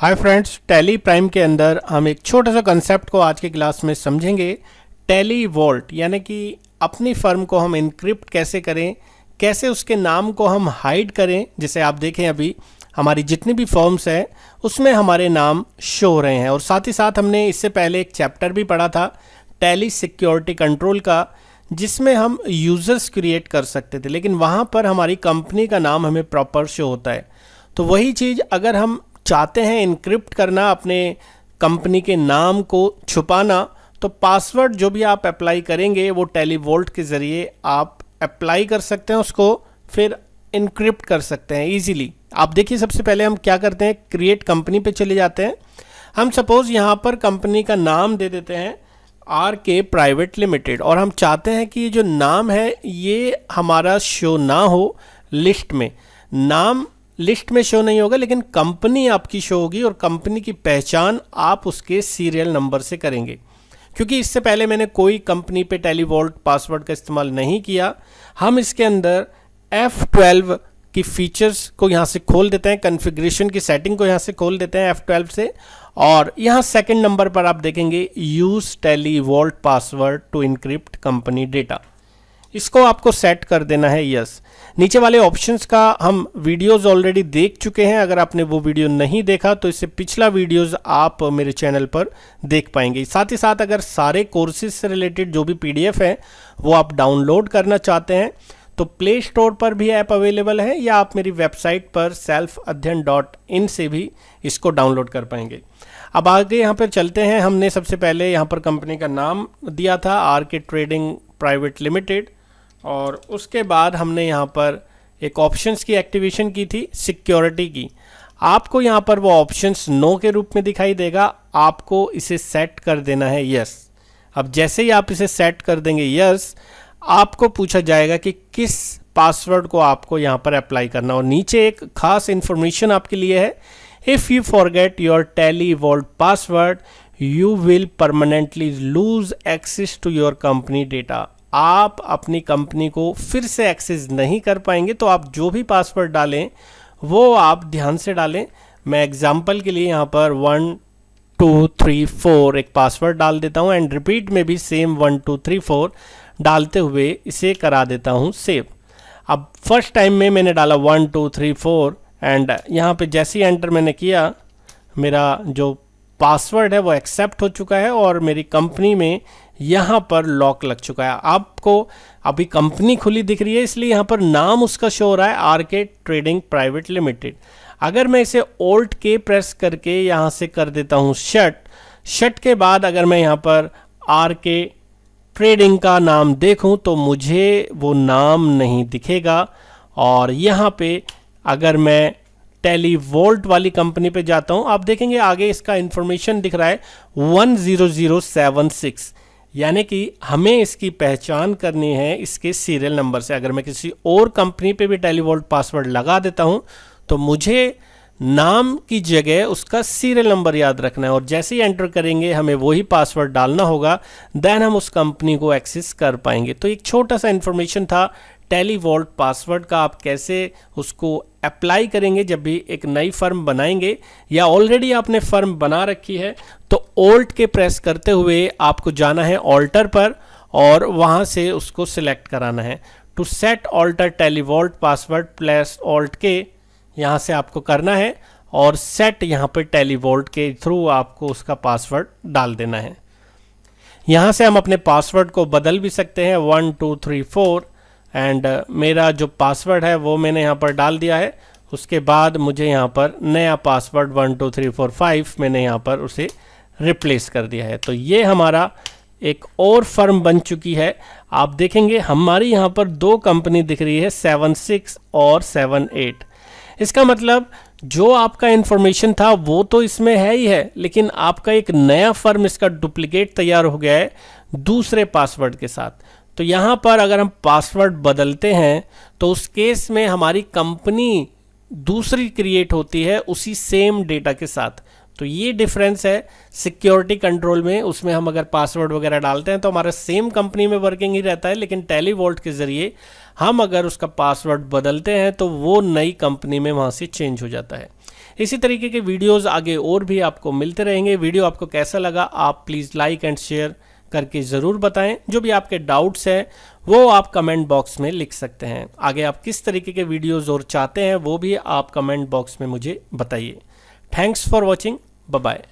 Hi friends, tally prime के अंदर हम एक छोटा सा कंसेप्ट को आज की क्लास में समझेंगे। टैली वॉल्ट यानी कि अपनी फर्म को हम इनक्रिप्ट कैसे करें, कैसे उसके नाम को हम हाइड करें। जैसे आप देखें अभी हमारी जितनी भी फर्म्स हैं उसमें हमारे नाम शो हो रहे हैं। और साथ ही साथ हमने इससे पहले एक चैप्टर भी पढ़ा था टैली सिक्योरिटी कंट्रोल का, जिसमें हम यूज़र्स क्रिएट कर सकते थे, लेकिन वहाँ पर हमारी कंपनी का नाम हमें प्रॉपर शो होता है। तो वही चीज़ अगर हम चाहते हैं इनक्रिप्ट करना, अपने कंपनी के नाम को छुपाना, तो पासवर्ड जो भी आप अप्लाई करेंगे वो टैली वॉल्ट के ज़रिए आप अप्लाई कर सकते हैं, उसको फिर इनक्रिप्ट कर सकते हैं इजीली। आप देखिए सबसे पहले हम क्या करते हैं, क्रिएट कंपनी पे चले जाते हैं। हम सपोज़ यहाँ पर कंपनी का नाम दे देते हैं RK प्राइवेट लिमिटेड, और हम चाहते हैं कि जो नाम है ये हमारा शो ना हो लिस्ट में। नाम लिस्ट में शो नहीं होगा लेकिन कंपनी आपकी शो होगी, और कंपनी की पहचान आप उसके सीरियल नंबर से करेंगे। क्योंकि इससे पहले मैंने कोई कंपनी पे टैली वॉल्ट पासवर्ड का इस्तेमाल नहीं किया। हम इसके अंदर F12 की फीचर्स को यहाँ से खोल देते हैं, कॉन्फ़िगरेशन की सेटिंग को यहाँ से खोल देते हैं F12 से, और यहाँ सेकंड नंबर पर आप देखेंगे use Tally Vault password to encrypt company data. इसको आपको सेट कर देना है यस। नीचे वाले ऑप्शंस का हम वीडियोस ऑलरेडी देख चुके हैं। अगर आपने वो वीडियो नहीं देखा तो इससे पिछला वीडियोस आप मेरे चैनल पर देख पाएंगे। साथ ही साथ अगर सारे कोर्सेज से रिलेटेड जो भी PDF है वो आप डाउनलोड करना चाहते हैं तो प्ले स्टोर पर भी ऐप अवेलेबल है, या आप मेरी वेबसाइट पर selfadhyan.in से भी इसको डाउनलोड कर पाएंगे। अब आगे यहाँ पर चलते हैं। हमने सबसे पहले यहाँ पर कंपनी का नाम दिया था RK ट्रेडिंग प्राइवेट लिमिटेड, और उसके बाद हमने यहाँ पर एक ऑप्शंस की एक्टिवेशन की थी सिक्योरिटी की। आपको यहाँ पर वो ऑप्शंस नो के रूप में दिखाई देगा, आपको इसे सेट कर देना है यस। अब जैसे ही आप इसे सेट कर देंगे यस, आपको पूछा जाएगा कि किस पासवर्ड को आपको यहाँ पर अप्लाई करना। और नीचे एक खास इन्फॉर्मेशन आपके लिए है, if you forget your Tally Vault password you will permanently lose access to your company data. आप अपनी कंपनी को फिर से एक्सेस नहीं कर पाएंगे, तो आप जो भी पासवर्ड डालें वो आप ध्यान से डालें। मैं एग्जांपल के लिए यहाँ पर 1 2 3 4 एक पासवर्ड डाल देता हूँ, एंड रिपीट में भी सेम 1 2 3 4 डालते हुए इसे करा देता हूँ सेव। अब फर्स्ट टाइम में मैंने डाला 1 2 3 4, एंड यहाँ पे जैसे ही एंटर मैंने किया मेरा जो पासवर्ड है वो एक्सेप्ट हो चुका है, और मेरी कंपनी में यहाँ पर लॉक लग चुका है। आपको अभी कंपनी खुली दिख रही है, इसलिए यहाँ पर नाम उसका शो हो रहा है RK ट्रेडिंग प्राइवेट लिमिटेड। अगर मैं इसे Alt K प्रेस करके यहाँ से कर देता हूँ शट के बाद अगर मैं यहाँ पर RK ट्रेडिंग का नाम देखूँ तो मुझे वो नाम नहीं दिखेगा। और यहाँ पे अगर मैं टैली वॉल्ट वाली कंपनी पे जाता हूँ, आप देखेंगे आगे इसका इंफॉर्मेशन दिख रहा है 10076, यानी कि हमें इसकी पहचान करनी है इसके सीरियल नंबर से। अगर मैं किसी और कंपनी पे भी टैली वॉल्ट पासवर्ड लगा देता हूँ तो मुझे नाम की जगह उसका सीरियल नंबर याद रखना है, और जैसे ही एंटर करेंगे हमें वही पासवर्ड डालना होगा, देन हम उस कंपनी को एक्सेस कर पाएंगे। तो एक छोटा सा इन्फॉर्मेशन था टैली वॉल्ट पासवर्ड का, आप कैसे उसको अप्लाई करेंगे जब भी एक नई फर्म बनाएंगे, या ऑलरेडी आपने फर्म बना रखी है तो Alt के प्रेस करते हुए आपको जाना है ऑल्टर पर, और वहाँ से उसको सिलेक्ट कराना है। To set alter Tally Vault password plus Alt के यहाँ से आपको करना है, और सेट यहाँ पर टैली वॉल्ट के थ्रू आपको उसका पासवर्ड डाल देना है। यहाँ से हम अपने पासवर्ड को बदल भी सकते हैं 1 2 3 4, एंड मेरा जो पासवर्ड है वो मैंने यहाँ पर डाल दिया है। उसके बाद मुझे यहाँ पर नया पासवर्ड 1 2 3 4 5 मैंने यहाँ पर उसे रिप्लेस कर दिया है। तो ये हमारा एक और फर्म बन चुकी है। आप देखेंगे हमारी यहाँ पर दो कंपनी दिख रही है, 76 और 78। इसका मतलब जो आपका इन्फॉर्मेशन था वो तो इसमें है ही है, लेकिन आपका एक नया फर्म इसका डुप्लीकेट तैयार हो गया है दूसरे पासवर्ड के साथ। तो यहाँ पर अगर हम पासवर्ड बदलते हैं तो उस केस में हमारी कंपनी दूसरी क्रिएट होती है उसी सेम डेटा के साथ। तो ये डिफरेंस है सिक्योरिटी कंट्रोल में। उसमें हम अगर पासवर्ड वगैरह डालते हैं तो हमारा सेम कंपनी में वर्किंग ही रहता है, लेकिन टैली वॉल्ट के ज़रिए हम अगर उसका पासवर्ड बदलते हैं तो वो नई कंपनी में वहाँ से चेंज हो जाता है। इसी तरीके के वीडियोस आगे और भी आपको मिलते रहेंगे। वीडियो आपको कैसा लगा आप प्लीज़ लाइक एंड शेयर करके ज़रूर बताएं। जो भी आपके डाउट्स हैं वो आप कमेंट बॉक्स में लिख सकते हैं। आगे आप किस तरीके के वीडियोस और चाहते हैं वो भी आप कमेंट बॉक्स में मुझे बताइए। Thanks for watching, bye bye.